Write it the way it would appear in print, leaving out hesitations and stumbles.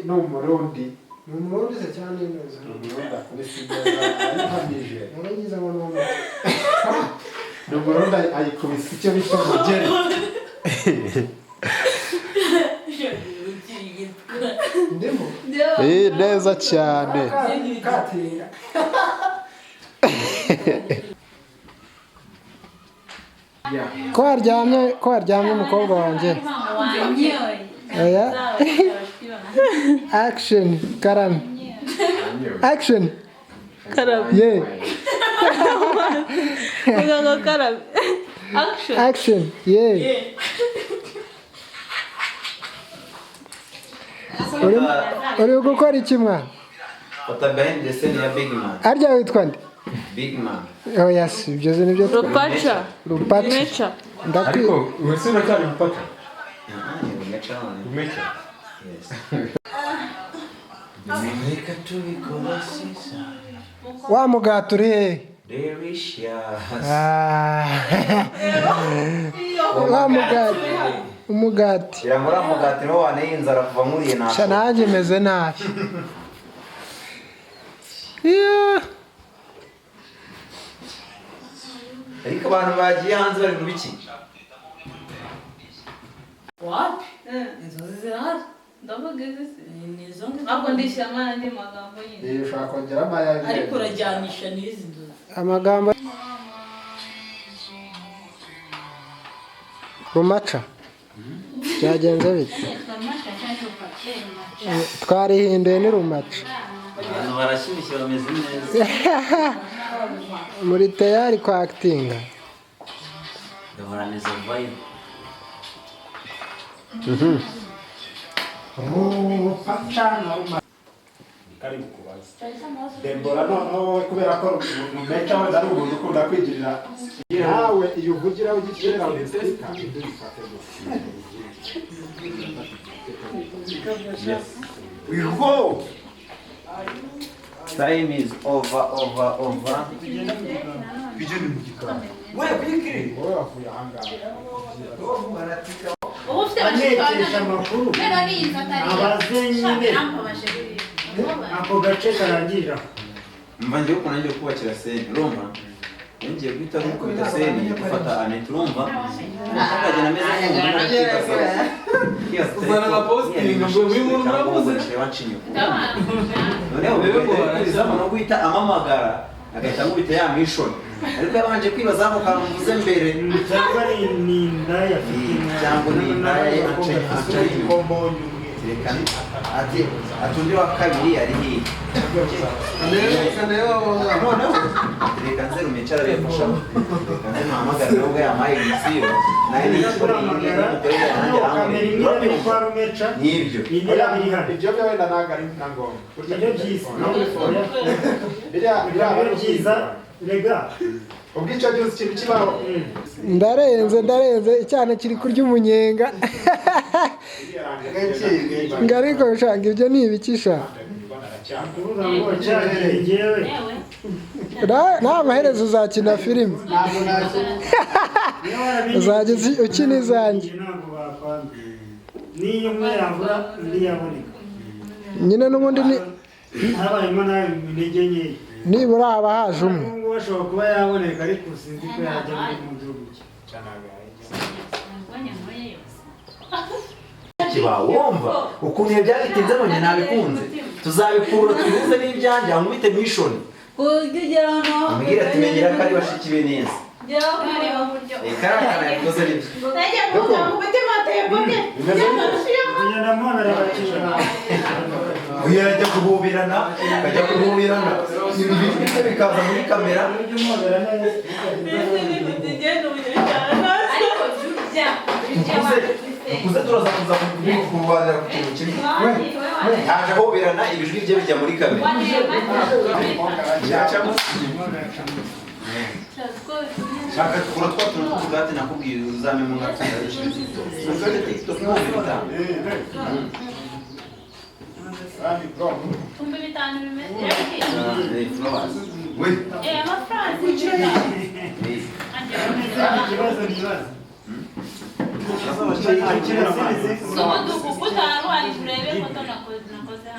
n'umurundi se cyane neza n'umurundi akubisigaza arihamije ngize ngo n'umurundi ayikubise icyo bita umugeri ndimo neza cyane katira ko waryamye umukobwa wanjye oya action karame action karame ye muganga karame action ye uri gukora iki mwana Ota behind the scene ya big man. arya witwa nde Big man. oya si ibyo zo nibyo rupaca rupaca ariko wese uracyari mupaka Umecha. Yes. Nimeka tubikora sisa. wa mugati uri hehe Delicious. wa mugati umugati Iramura mugati no wane inzara kuva muri na. sha nanjye meze nabi yeah. Ariko abantu bagiye hanze bari mu biki? What? Inzozi zirahari. Ndavuga ni izo ntabwo ndishyiramo andi magambo nyine. ushaka kongera amaya Ariko urajyanisha n'izi nzozi. amagambo rumaca byagenze bite twarihinduye ni rumaca Abantu barashyushye bameze neza. muri tayari kwa actinga Gahorana izo vibe. karibu kubaza Debora noneho kubera ko mumeca we ari umuntu ukunda kwigirira nawe iyo uvugira ugikirera umusika we go Time is over. bijeni mu gikara wewe kwikiri wowe wavuye ahangaha Ubu ufite anekeresha amakuru abaze nyine ako gace karangira Mva ngiye ko nanjye kubakira sene urumva ngiye guhita gukubita sene gufata anet urumva akajya na meza uzana na posting ngo umuntu murabuze wacinyo noneho bebe ngo izamo no guhita amamagara agahita ngubita ya mission ariko yabanje kwibaza aho kamuvuze mbere cyangwa ni indaya cyangwa ni indaya aca ikombo rekana atundi wa kabiri ari hiye noneho reka nze rumicara bifasha reka nze mpamagara nubwo yamaye igisiyo nayo ni n'ibyo ibyo byo wenda ntabwo ari na ngombwa ibyo byiza rega ubwica byose ikintu kibaho ndarenze icyana kiri kurya umunyenga ngariko ushanga ibyo ni ibikisha nta maherezo uzakina filime uzajya ukina izanjye niyo umwe yabura undi yaboneka nyine n'ubundi habayemo nawe intege nkeya nibura haba haje umwe ubu ashobora kuba yaboneka ariko sinzi ko yajya mu gihugu kiba wumva ukuntu ibyo byabitinze mu gihe nabikunze tuzabikura tubize n'ibyanjye nkubite mission kugera no ambwira ati menyera ko ari bashiki be neza gera kureba uburyo karakara yakoze nibyo najya kuvuga ngo mutima atebwe kugenda mwabera bakira uyu yajya kuhubirana akajya kuhubirana ibi bintu bikaza muri kamera ukuze turaza kuza kurwanira ku kintu kimwe yaje ahubirana ibijwi bye bijya muri kamera shaka tukura twa tuntu tw'utugati nakubwiye uzame mu ngatsinda y'ishizito uzane tiktok n'ibindi bitanu Tumbe bitanu bimeze flowers we amafaranga ikibazo n'ubundi ukuta hari turebe foto nakoze